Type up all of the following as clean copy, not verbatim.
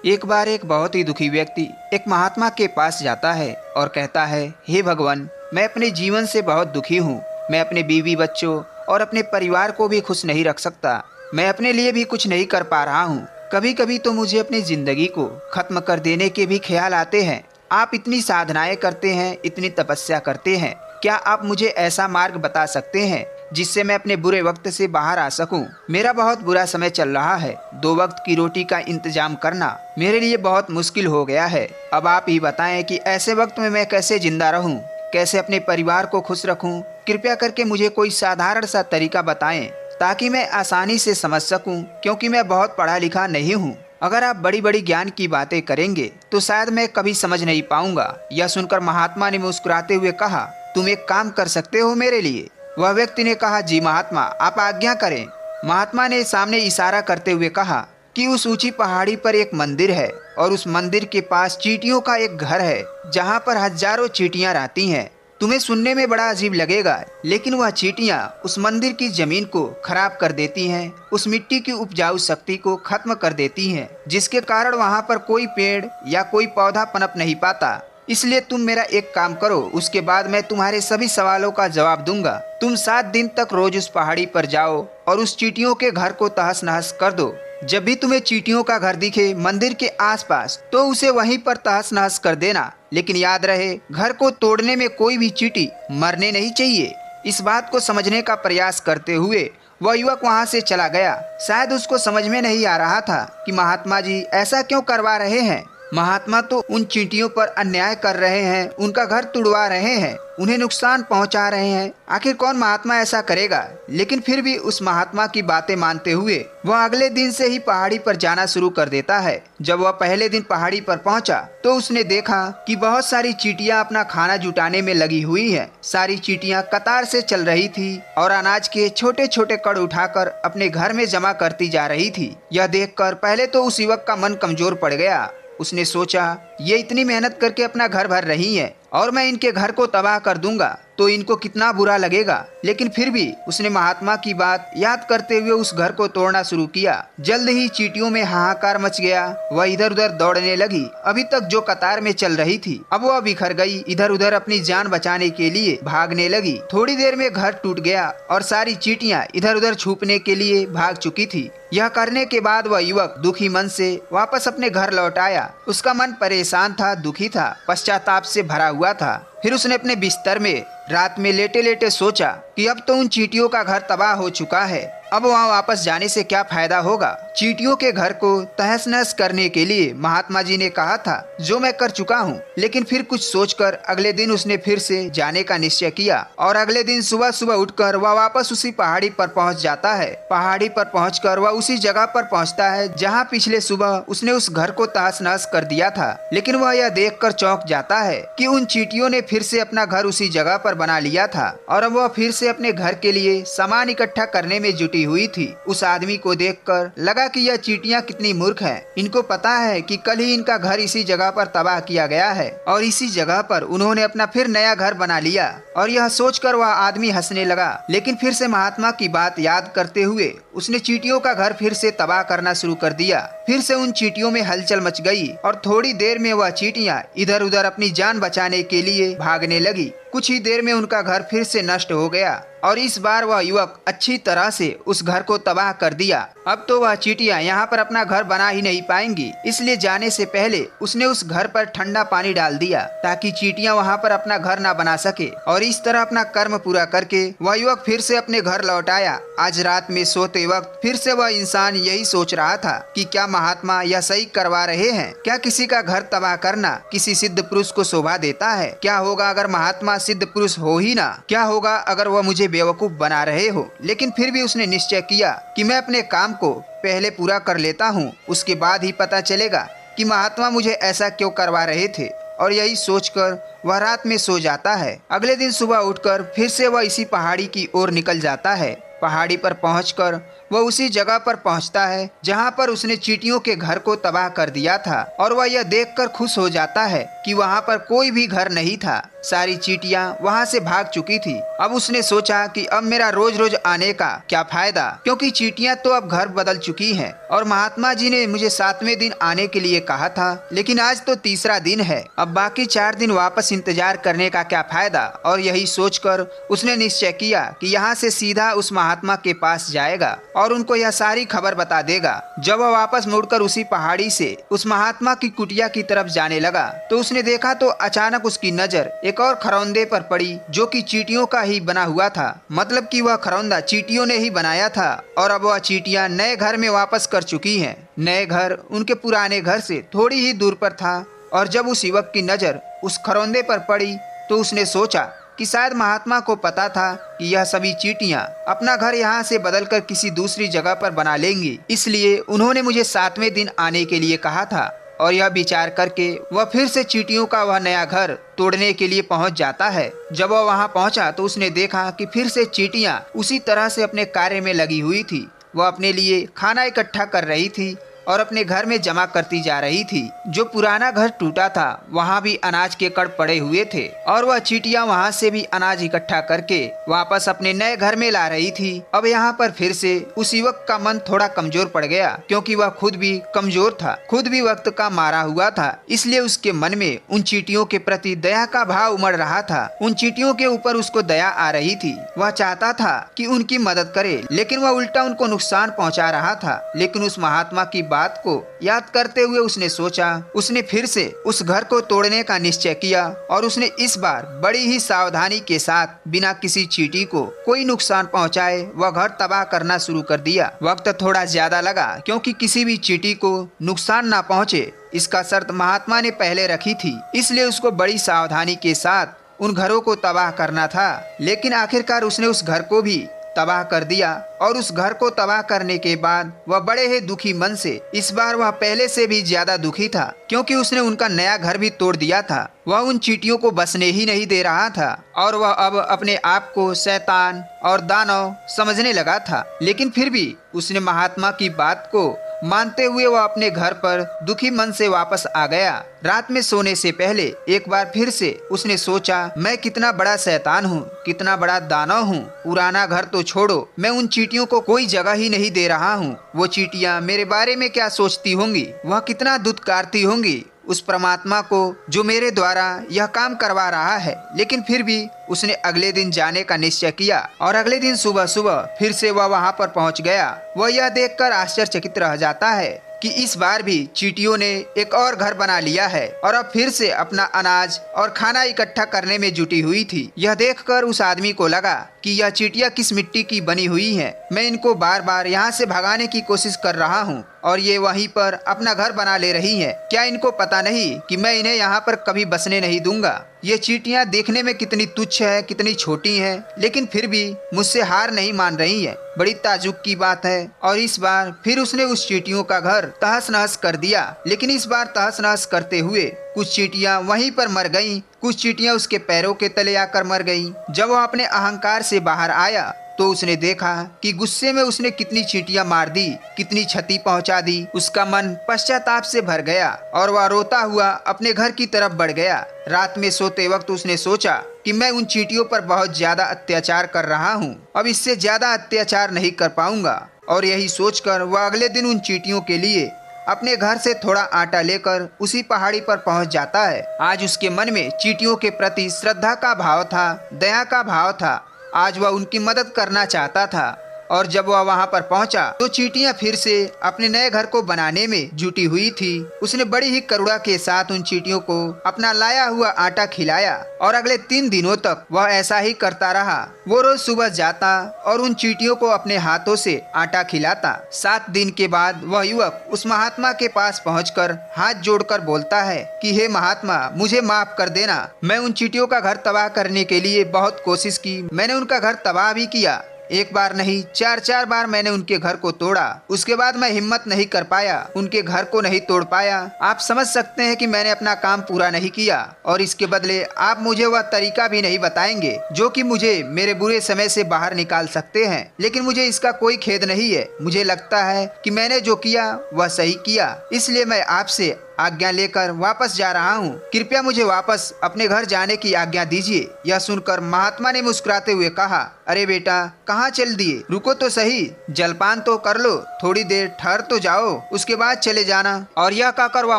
एक बार एक बहुत ही दुखी व्यक्ति एक महात्मा के पास जाता है और कहता है, हे भगवान, मैं अपने जीवन से बहुत दुखी हूँ। मैं अपने बीवी बच्चों और अपने परिवार को भी खुश नहीं रख सकता। मैं अपने लिए भी कुछ नहीं कर पा रहा हूँ। कभी कभी तो मुझे अपनी जिंदगी को खत्म कर देने के भी ख्याल आते हैं। आप इतनी साधनाएं करते हैं, इतनी तपस्या करते हैं, क्या आप मुझे ऐसा मार्ग बता सकते हैं जिससे मैं अपने बुरे वक्त से बाहर आ सकूं? मेरा बहुत बुरा समय चल रहा है। 2 वक्त की रोटी का इंतजाम करना मेरे लिए बहुत मुश्किल हो गया है। अब आप ही बताएं कि ऐसे वक्त में मैं कैसे जिंदा रहूं, कैसे अपने परिवार को खुश रखूं? कृपया करके मुझे कोई साधारण सा तरीका बताएं ताकि मैं आसानी से समझ सकूं, क्योंकि मैं बहुत पढ़ा लिखा नहीं हूं। अगर आप बड़ी बड़ी ज्ञान की बातें करेंगे तो शायद मैं कभी समझ नहीं पाऊंगा। यह सुनकर महात्मा ने मुस्कुराते हुए कहा, तुम एक काम कर सकते हो मेरे लिए? वह व्यक्ति ने कहा, जी महात्मा, आप आज्ञा करें। महात्मा ने सामने इशारा करते हुए कहा कि उस ऊंची पहाड़ी पर एक मंदिर है और उस मंदिर के पास चींटियों का एक घर है जहां पर हजारों चींटियां रहती हैं। तुम्हें सुनने में बड़ा अजीब लगेगा, लेकिन वह चींटियां उस मंदिर की जमीन को खराब कर देती हैं, उस मिट्टी की उपजाऊ शक्ति को खत्म कर देती हैं, जिसके कारण वहां पर कोई पेड़ या कोई पौधा पनप नहीं पाता। इसलिए तुम मेरा एक काम करो, उसके बाद मैं तुम्हारे सभी सवालों का जवाब दूंगा। तुम 7 दिन तक रोज उस पहाड़ी पर जाओ और उस चींटियों के घर को तहस नहस कर दो। जब भी तुम्हें चींटियों का घर दिखे मंदिर के आसपास, तो उसे वहीं पर तहस नहस कर देना। लेकिन याद रहे, घर को तोड़ने में कोई भी चींटी मरने नहीं चाहिए। इस बात को समझने का प्रयास करते हुए वह युवक वहां से चला गया। शायद उसको समझ में नहीं आ रहा था कि महात्मा जी ऐसा क्यों करवा रहे हैं। महात्मा तो उन चींटियों पर अन्याय कर रहे हैं, उनका घर तुड़वा रहे हैं, उन्हें नुकसान पहुंचा रहे हैं। आखिर कौन महात्मा ऐसा करेगा? लेकिन फिर भी उस महात्मा की बातें मानते हुए वह अगले दिन से ही पहाड़ी पर जाना शुरू कर देता है। जब वह पहले दिन पहाड़ी पर पहुंचा तो उसने देखा कि बहुत सारी चींटियां अपना खाना जुटाने में लगी हुई है। सारी चींटियां कतार से चल रही थी और अनाज के छोटे छोटे कण उठाकर अपने घर में जमा करती जा रही थी। यह देखकर पहले तो उस युवक का मन कमजोर पड़ गया। उसने सोचा, ये इतनी मेहनत करके अपना घर भर रही हैं और मैं इनके घर को तबाह कर दूंगा तो इनको कितना बुरा लगेगा। लेकिन फिर भी उसने महात्मा की बात याद करते हुए उस घर को तोड़ना शुरू किया। जल्द ही चींटियों में हाहाकार मच गया। वह इधर उधर दौड़ने लगी। अभी तक जो कतार में चल रही थी, अब वह बिखर गई। इधर उधर अपनी जान बचाने के लिए भागने लगी। थोड़ी देर में घर टूट गया और सारी चींटियां इधर उधर छुपने के लिए भाग चुकी थी। यह करने के बाद वह युवक दुखी मन से वापस अपने घर लौट आया। उसका मन परेशान था, दुखी था, पश्चाताप से भरा हुआ था। फिर उसने अपने बिस्तर में रात में लेटे लेटे सोचा कि अब तो उन चींटियों का घर तबाह हो चुका है, अब वहाँ वापस जाने से क्या फायदा होगा। चींटियों के घर को तहस नहस करने के लिए महात्मा जी ने कहा था, जो मैं कर चुका हूँ। लेकिन फिर कुछ सोचकर अगले दिन उसने फिर से जाने का निश्चय किया और अगले दिन सुबह सुबह उठकर वह वापस उसी पहाड़ी पर पहुँच जाता है। पहाड़ी पर पहुँचकर वह उसी जगह पर पहुँचता है जहाँ पिछले सुबह उसने उस घर को तहस नहस कर दिया था। लेकिन वह यह देखकर चौंक जाता है कि उन चींटियों ने फिर से अपना घर उसी जगह पर बना लिया था और अब वह फिर से अपने घर के लिए सामान इकट्ठा करने में जुटी हुई थी। उस आदमी को देखकर लगा कि यह चींटियां कितनी मूर्ख हैं। इनको पता है कि कल ही इनका घर इसी जगह पर तबाह किया गया है और इसी जगह पर उन्होंने अपना फिर नया घर बना लिया। और यह सोचकर वह आदमी हंसने लगा। लेकिन फिर से महात्मा की बात याद करते हुए उसने चींटियों का घर फिर से तबाह करना शुरू कर दिया। फिर से उन चींटियों में हलचल मच गई और थोड़ी देर में वह चींटियां इधर उधर अपनी जान बचाने के लिए भागने लगी। कुछ ही देर में उनका घर फिर से नष्ट हो गया और इस बार वह युवक अच्छी तरह से उस घर को तबाह कर दिया। अब तो वह चींटियां यहाँ पर अपना घर बना ही नहीं पाएंगी। इसलिए जाने से पहले उसने उस घर पर ठंडा पानी डाल दिया ताकि चींटियां वहाँ पर अपना घर ना बना सके। और इस तरह अपना कर्म पूरा करके वह युवक फिर से अपने घर लौट आया। आज रात में सोते वक्त फिर से वह इंसान यही सोच रहा था कि क्या महात्मा यह सही करवा रहे हैं? क्या किसी का घर तबाह करना किसी सिद्ध पुरुष को शोभा देता है? क्या होगा अगर महात्मा सिद्ध पुरुष हो ही ना? क्या होगा अगर वह मुझे बेवकूफ बना रहे हो? लेकिन फिर भी उसने निश्चय किया कि मैं अपने काम को पहले पूरा कर लेता हूँ, उसके बाद ही पता चलेगा कि महात्मा मुझे ऐसा क्यों करवा रहे थे। और यही सोचकर वह रात में सो जाता है। अगले दिन सुबह उठकर फिर से वह इसी पहाड़ी की ओर निकल जाता है। पहाड़ी पर पहुंचकर वह उसी जगह पर पहुंचता है जहां पर उसने चींटियों के घर को तबाह कर दिया था और वह यह देखकर खुश हो जाता है कि वहां पर कोई भी घर नहीं था। सारी चींटियां वहां से भाग चुकी थी। अब उसने सोचा कि अब मेरा रोज रोज आने का क्या फायदा, क्योंकि चींटियां तो अब घर बदल चुकी हैं और महात्मा जी ने मुझे 7वें दिन आने के लिए कहा था, लेकिन आज तो तीसरा दिन है। अब बाकी 4 दिन वापस इंतजार करने का क्या फायदा। और यही सोचकर उसने निश्चय किया कि यहाँ से सीधा उस महात्मा के पास जाएगा और उनको यह सारी खबर बता देगा। जब वह वापस मुड़कर उसी पहाड़ी से उस महात्मा की कुटिया की तरफ जाने लगा तो उसने देखा तो अचानक उसकी नजर एक और खरौंदे पर पड़ी जो कि चींटियों का ही बना हुआ था। मतलब कि वह खरौंदा चींटियों ने ही बनाया था और अब वह चींटियां नए घर में वापस कर चुकी हैं। नए घर उनके पुराने घर से थोड़ी ही दूर पर था और जब उस युवक की नजर उस खरौंदे पर पड़ी तो उसने सोचा कि शायद महात्मा को पता था कि यह सभी चींटियां अपना घर यहाँ से बदलकर किसी दूसरी जगह पर बना लेंगी, इसलिए उन्होंने मुझे 7वें दिन आने के लिए कहा था। और यह विचार करके वह फिर से चींटियों का वह नया घर तोड़ने के लिए पहुंच जाता है। जब वह वहां पहुंचा तो उसने देखा कि फिर से चींटियां उसी तरह से अपने कार्य में लगी हुई थी। वह अपने लिए खाना इकट्ठा कर रही थी और अपने घर में जमा करती जा रही थी। जो पुराना घर टूटा था वहाँ भी अनाज के कड़ पड़े हुए थे और वह चींटियां वहाँ से भी अनाज इकट्ठा करके वापस अपने नए घर में ला रही थी। अब यहाँ पर फिर से उस युवक का मन थोड़ा कमजोर पड़ गया, क्योंकि वह खुद भी कमजोर था, खुद भी वक्त का मारा हुआ था। इसलिए उसके मन में उन चींटियों के प्रति दया का भाव उमड़ रहा था। उन चींटियों के ऊपर उसको दया आ रही थी। वह चाहता था कि उनकी मदद करे, लेकिन वह उल्टा उनको नुकसान पहुँचा रहा था। लेकिन उस महात्मा की बात को याद करते हुए उसने सोचा, उसने फिर से उस घर को तोड़ने का निश्चय किया और उसने इस बार बड़ी ही सावधानी के साथ बिना किसी चींटी को कोई नुकसान पहुंचाए वह घर तबाह करना शुरू कर दिया। वक्त थोड़ा ज्यादा लगा, क्योंकि किसी भी चींटी को नुकसान ना पहुंचे इसका शर्त महात्मा ने पहले रखी थी, इसलिए उसको बड़ी सावधानी के साथ उन घरों को तबाह करना था। लेकिन आखिरकार उसने उस घर को भी तबाह कर दिया और उस घर को तबाह करने के बाद वह बड़े ही दुखी मन से, इस बार वह पहले से भी ज्यादा दुखी था, क्योंकि उसने उनका नया घर भी तोड़ दिया था। वह उन चींटियों को बसने ही नहीं दे रहा था और वह अब अपने आप को शैतान और दानव समझने लगा था। लेकिन फिर भी उसने महात्मा की बात को मानते हुए वह अपने घर पर दुखी मन से वापस आ गया। रात में सोने से पहले एक बार फिर से उसने सोचा, मैं कितना बड़ा शैतान हूँ, कितना बड़ा दानव हूँ। पुराना घर तो छोड़ो, मैं उन चींटियों को कोई जगह ही नहीं दे रहा हूँ। वो चींटियाँ मेरे बारे में क्या सोचती होंगी, वह कितना दुत्कारती होंगी उस परमात्मा को जो मेरे द्वारा यह काम करवा रहा है। लेकिन फिर भी उसने अगले दिन जाने का निश्चय किया और अगले दिन सुबह सुबह फिर से वह वहां पर पहुंच गया। वह यह देखकर आश्चर्यचकित रह जाता है कि इस बार भी चींटियों ने एक और घर बना लिया है और अब फिर से अपना अनाज और खाना इकट्ठा करने में जुटी हुई थी। यह देखकर उस आदमी को लगा कि यह चींटियां किस मिट्टी की बनी हुई हैं। मैं इनको बार बार यहाँ से भगाने की कोशिश कर रहा हूँ और ये वहीं पर अपना घर बना ले रही हैं। क्या इनको पता नहीं कि मैं इन्हें यहाँ पर कभी बसने नहीं दूंगा। ये चींटियां देखने में कितनी तुच्छ है, कितनी छोटी हैं, लेकिन फिर भी मुझसे हार नहीं मान रही हैं। बड़ी ताज्जुब की बात है। और इस बार फिर उसने उस चींटियों का घर तहस नहस कर दिया। लेकिन इस बार तहस नहस करते हुए कुछ चींटियां वहीं पर मर गईं, कुछ चींटियां उसके पैरों के तले आकर मर गईं। जब वह अपने अहंकार से बाहर आया तो उसने देखा कि गुस्से में उसने कितनी चींटियां मार दी, कितनी क्षति पहुंचा दी। उसका मन पश्चाताप से भर गया और वह रोता हुआ अपने घर की तरफ बढ़ गया। रात में सोते वक्त उसने सोचा कि मैं उन चींटियों पर बहुत ज्यादा अत्याचार कर रहा हूँ, अब इससे ज्यादा अत्याचार नहीं कर पाऊंगा। और यही सोचकर वह अगले दिन उन चींटियों के लिए अपने घर से थोड़ा आटा लेकर उसी पहाड़ी पर पहुंच जाता है। आज उसके मन में चींटियों के प्रति श्रद्धा का भाव था, दया का भाव था। आज वह उनकी मदद करना चाहता था। और जब वह वहां पर पहुंचा तो चींटियां फिर से अपने नए घर को बनाने में जुटी हुई थी। उसने बड़ी ही करुणा के साथ उन चींटियों को अपना लाया हुआ आटा खिलाया और अगले 3 दिनों तक वह ऐसा ही करता रहा। वो रोज सुबह जाता और उन चींटियों को अपने हाथों से आटा खिलाता। 7 दिन के बाद वह युवक उस महात्मा के पास पहुंचकर हाथ जोड़कर बोलता है कि हे महात्मा, मुझे माफ कर देना। मैं उन चींटियों का घर तबाह करने के लिए बहुत कोशिश की, मैंने उनका घर तबाह भी किया, एक बार नहीं 4-4 बार मैंने उनके घर को तोड़ा। उसके बाद मैं हिम्मत नहीं कर पाया, उनके घर को नहीं तोड़ पाया। आप समझ सकते हैं कि मैंने अपना काम पूरा नहीं किया और इसके बदले आप मुझे वह तरीका भी नहीं बताएंगे जो कि मुझे मेरे बुरे समय से बाहर निकाल सकते हैं। लेकिन मुझे इसका कोई खेद नहीं है। मुझे लगता है कि मैंने जो किया वह सही किया, इसलिए मैं आपसे आज्ञा लेकर वापस जा रहा हूँ। कृपया मुझे वापस अपने घर जाने की आज्ञा दीजिए। यह सुनकर महात्मा ने मुस्कुराते हुए कहा, अरे बेटा, कहाँ चल दिए? रुको तो सही, जलपान तो कर लो, थोड़ी देर ठहर तो जाओ, उसके बाद चले जाना। और यह कहकर वह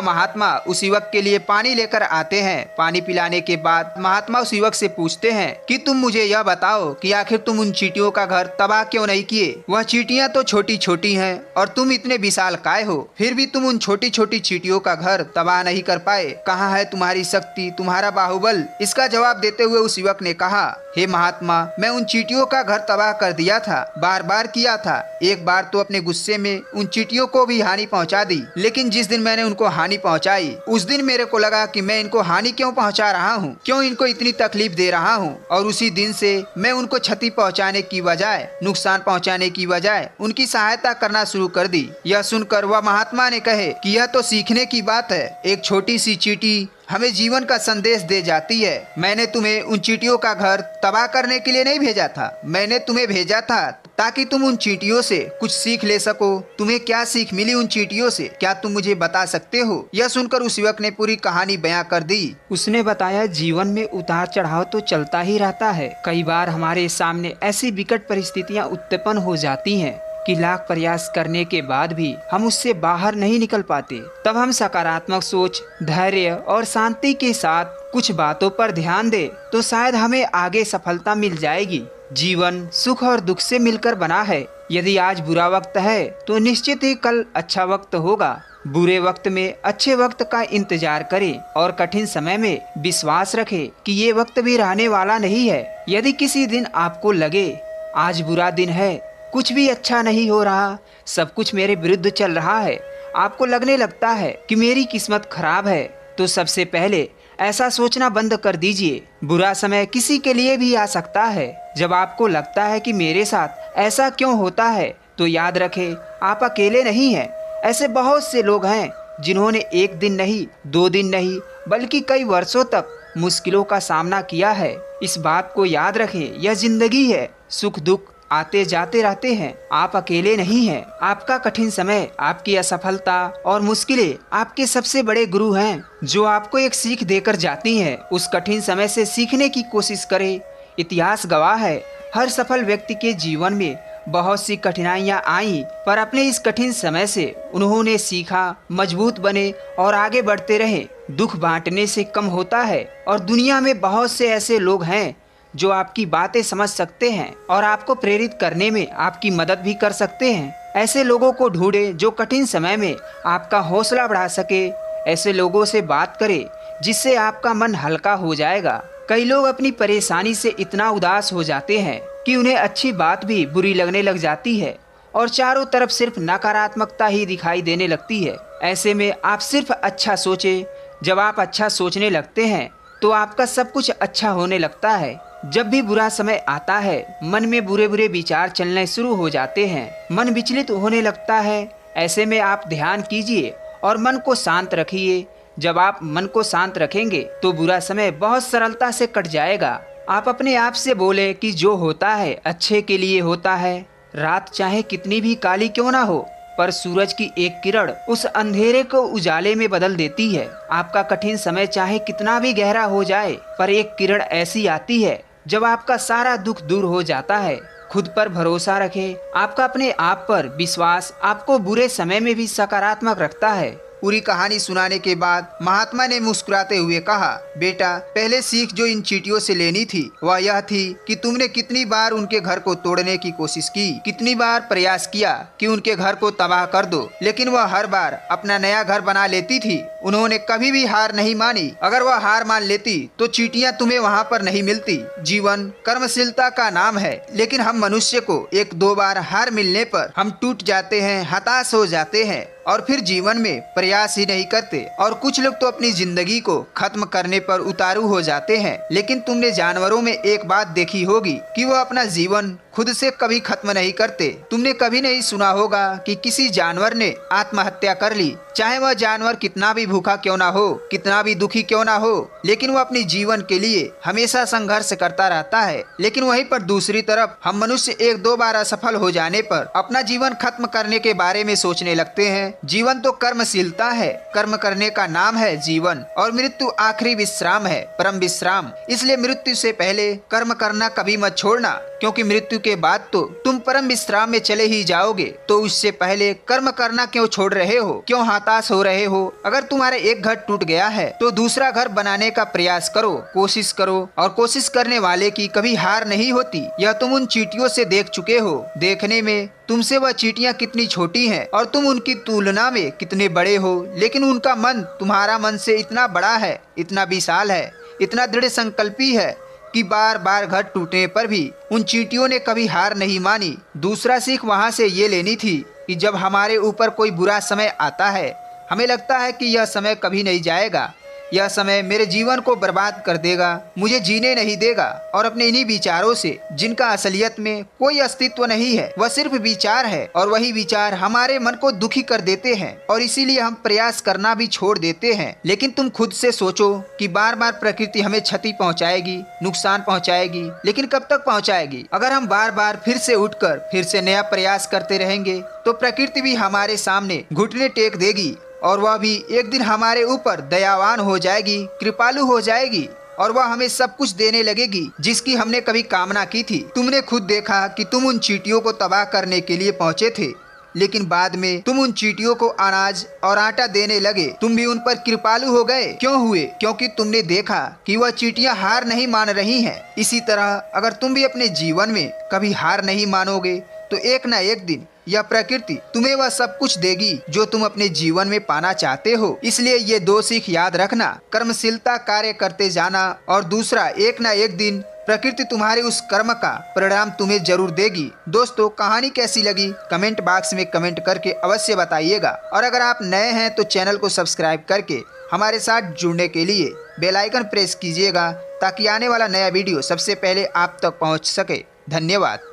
महात्मा उस युवक के लिए पानी लेकर आते हैं। पानी पिलाने के बाद महात्मा उस युवक से पूछते हैं कि तुम मुझे यह बताओ कि आखिर तुम उन चींटियों का घर तबाह क्यों नहीं किए? वह चींटियां तो छोटी छोटी हैं और तुम इतने विशालकाय हो, फिर भी तुम उन छोटी छोटी चींटियों का घर तबाह नहीं कर पाए। कहाँ है तुम्हारी शक्ति, तुम्हारा बाहुबल? इसका जवाब देते हुए उस युवक ने कहा, हे महात्मा, मैं उन चींटियों का घर तबाह कर दिया था, बार बार किया था। एक बार तो अपने गुस्से में उन चींटियों को भी हानि पहुंचा दी, लेकिन जिस दिन मैंने उनको हानि पहुंचाई उस दिन मेरे को लगा कि मैं इनको हानि क्यों पहुंचा रहा हूं, क्यों इनको इतनी तकलीफ दे रहा हूं, और उसी दिन से मैं उनको क्षति पहुंचाने की बजाय, नुकसान पहुंचाने की बजाय उनकी सहायता करना शुरू कर दी। यह सुनकर वह महात्मा ने कहे कि यह तो सीखने की बात है। एक छोटी सी चींटी हमें जीवन का संदेश दे जाती है। मैंने तुम्हें उन चींटियों का घर तबाह करने के लिए नहीं भेजा था, मैंने तुम्हें भेजा था ताकि तुम उन चींटियों से कुछ सीख ले सको। तुम्हें क्या सीख मिली उन चींटियों से, क्या तुम मुझे बता सकते हो? यह सुनकर उस युवक ने पूरी कहानी बयां कर दी। उसने बताया, जीवन में उतार चढ़ाव तो चलता ही रहता है। कई बार हमारे सामने ऐसी विकट परिस्थितियां उत्पन्न हो जाती हैं कि लाख प्रयास करने के बाद भी हम उससे बाहर नहीं निकल पाते। तब हम सकारात्मक सोच, धैर्य और शांति के साथ कुछ बातों पर ध्यान दें तो शायद हमें आगे सफलता मिल जाएगी। जीवन सुख और दुख से मिलकर बना है। यदि आज बुरा वक्त है तो निश्चित ही कल अच्छा वक्त होगा। बुरे वक्त में अच्छे वक्त का इंतजार करें और कठिन समय में विश्वास रखें कि ये वक्त भी रहने वाला नहीं है। यदि किसी दिन आपको लगे आज बुरा दिन है, कुछ भी अच्छा नहीं हो रहा, सब कुछ मेरे विरुद्ध चल रहा है, आपको लगने लगता है कि मेरी किस्मत खराब है, तो सबसे पहले ऐसा सोचना बंद कर दीजिए। बुरा समय किसी के लिए भी आ सकता है। जब आपको लगता है कि मेरे साथ ऐसा क्यों होता है, तो याद रखें आप अकेले नहीं हैं। ऐसे बहुत से लोग हैं जिन्होंने एक दिन नहीं, 2 दिन नहीं, बल्कि कई वर्षों तक मुश्किलों का सामना किया है। इस बात को याद रखें, यह जिंदगी है, सुख दुख आते जाते रहते हैं। आप अकेले नहीं हैं। आपका कठिन समय, आपकी असफलता और मुश्किलें आपके सबसे बड़े गुरु हैं, जो आपको एक सीख देकर जाती हैं। उस कठिन समय से सीखने की कोशिश करें। इतिहास गवाह है, हर सफल व्यक्ति के जीवन में बहुत सी कठिनाइयां आई, पर अपने इस कठिन समय से उन्होंने सीखा, मजबूत बने और आगे बढ़ते रहे। दुख बांटने से कम होता है और दुनिया में बहुत से ऐसे लोग हैं जो आपकी बातें समझ सकते हैं और आपको प्रेरित करने में आपकी मदद भी कर सकते हैं। ऐसे लोगों को ढूंढें जो कठिन समय में आपका हौसला बढ़ा सके। ऐसे लोगों से बात करें जिससे आपका मन हल्का हो जाएगा। कई लोग अपनी परेशानी से इतना उदास हो जाते हैं कि उन्हें अच्छी बात भी बुरी लगने लग जाती है और चारों तरफ सिर्फ नकारात्मकता ही दिखाई देने लगती है। ऐसे में आप सिर्फ अच्छा सोचें। जब आप अच्छा सोचने लगते हैं तो आपका सब कुछ अच्छा होने लगता है। जब भी बुरा समय आता है, मन में बुरे बुरे विचार चलने शुरू हो जाते हैं, मन विचलित होने लगता है। ऐसे में आप ध्यान कीजिए और मन को शांत रखिए। जब आप मन को शांत रखेंगे तो बुरा समय बहुत सरलता से कट जाएगा। आप अपने आप से बोले कि जो होता है अच्छे के लिए होता है। रात चाहे कितनी भी काली क्यों ना हो, पर सूरज की एक किरण उस अंधेरे को उजाले में बदल देती है। आपका कठिन समय चाहे कितना भी गहरा हो जाए, पर एक किरण ऐसी आती है जब आपका सारा दुख दूर हो जाता है। खुद पर भरोसा रखें। आपका अपने आप पर विश्वास आपको बुरे समय में भी सकारात्मक रखता है। पूरी कहानी सुनाने के बाद महात्मा ने मुस्कुराते हुए कहा, बेटा, पहले सीख जो इन चींटियों से लेनी थी वह यह थी कि तुमने कितनी बार उनके घर को तोड़ने की कोशिश की, कितनी बार प्रयास किया कि उनके घर को तबाह कर दो, लेकिन वह हर बार अपना नया घर बना लेती थी। उन्होंने कभी भी हार नहीं मानी। अगर वह हार मान लेती तो चींटियां तुम्हें वहाँ पर नहीं मिलती। जीवन कर्मशीलता का नाम है, लेकिन हम मनुष्य को 1-2 बार हार मिलने पर हम टूट जाते हैं, हताश हो जाते हैं और फिर जीवन में प्रयास ही नहीं करते। और कुछ लोग तो अपनी जिंदगी को खत्म करने पर उतारू हो जाते हैं। लेकिन तुमने जानवरों में एक बात देखी होगी कि वो अपना जीवन खुद से कभी खत्म नहीं करते। तुमने कभी नहीं सुना होगा कि किसी जानवर ने आत्महत्या कर ली, चाहे वह जानवर कितना भी भूखा क्यों ना हो, कितना भी दुखी क्यों ना हो, लेकिन वह अपने जीवन के लिए हमेशा संघर्ष करता रहता है। लेकिन वहीं पर दूसरी तरफ हम मनुष्य एक दो बार असफल हो जाने पर अपना जीवन खत्म करने के बारे में सोचने लगते हैं। जीवन तो कर्मशीलता है, कर्म करने का नाम है जीवन, और मृत्यु आखिरी विश्राम है, परम विश्राम। इसलिए मृत्यु से पहले कर्म करना कभी मत छोड़ना, क्योंकि मृत्यु के बाद तो तुम परम विश्राम में चले ही जाओगे। तो उससे पहले कर्म करना क्यों छोड़ रहे हो, क्यों हताश हो रहे हो? अगर तुम्हारा एक घर टूट गया है तो दूसरा घर बनाने का प्रयास करो, कोशिश करो, और कोशिश करने वाले की कभी हार नहीं होती। यह तुम उन चींटियों से देख चुके हो। देखने में तुमसे वह चींटियां कितनी छोटी हैं और तुम उनकी तुलना में कितने बड़े हो, लेकिन उनका मन तुम्हारा मन से इतना बड़ा है, इतना विशाल है, इतना दृढ़ संकल्पी है कि बार बार घर टूटने पर भी उन चींटियों ने कभी हार नहीं मानी। दूसरा सीख वहाँ से ये लेनी थी कि जब हमारे ऊपर कोई बुरा समय आता है, हमें लगता है कि यह समय कभी नहीं जाएगा, यह समय मेरे जीवन को बर्बाद कर देगा, मुझे जीने नहीं देगा, और अपने इन्हीं विचारों से, जिनका असलियत में कोई अस्तित्व नहीं है, वह सिर्फ विचार है, और वही विचार हमारे मन को दुखी कर देते हैं, और इसीलिए हम प्रयास करना भी छोड़ देते हैं। लेकिन तुम खुद से सोचो कि बार बार प्रकृति हमें क्षति पहुंचाएगी, नुकसान पहुंचाएगी, लेकिन कब तक पहुंचाएगी? अगर हम बार बार फिर से उठकर फिर से नया प्रयास करते रहेंगे तो प्रकृति भी हमारे सामने घुटने टेक देगी, और वह भी एक दिन हमारे ऊपर दयावान हो जाएगी, कृपालु हो जाएगी, और वह हमें सब कुछ देने लगेगी जिसकी हमने कभी कामना की थी। तुमने खुद देखा कि तुम उन चींटियों को तबाह करने के लिए पहुंचे थे, लेकिन बाद में तुम उन चींटियों को अनाज और आटा देने लगे। तुम भी उन पर कृपालु हो गए। क्यों हुए? क्योंकि तुमने देखा कि वह चींटियां हार नहीं मान रही हैं। इसी तरह अगर तुम भी अपने जीवन में कभी हार नहीं मानोगे तो एक न एक दिन यह प्रकृति तुम्हें वह सब कुछ देगी जो तुम अपने जीवन में पाना चाहते हो। इसलिए ये दो सीख याद रखना, कर्मशीलता कार्य करते जाना, और दूसरा एक न एक दिन प्रकृति तुम्हारे उस कर्म का परिणाम तुम्हें जरूर देगी। दोस्तों, कहानी कैसी लगी कमेंट बॉक्स में कमेंट करके अवश्य बताइएगा, और अगर आप नए हैं तो चैनल को सब्सक्राइब करके हमारे साथ जुड़ने के लिए बेल आइकन प्रेस कीजिएगा, ताकि आने वाला नया वीडियो सबसे पहले आप तक पहुंच सके। धन्यवाद।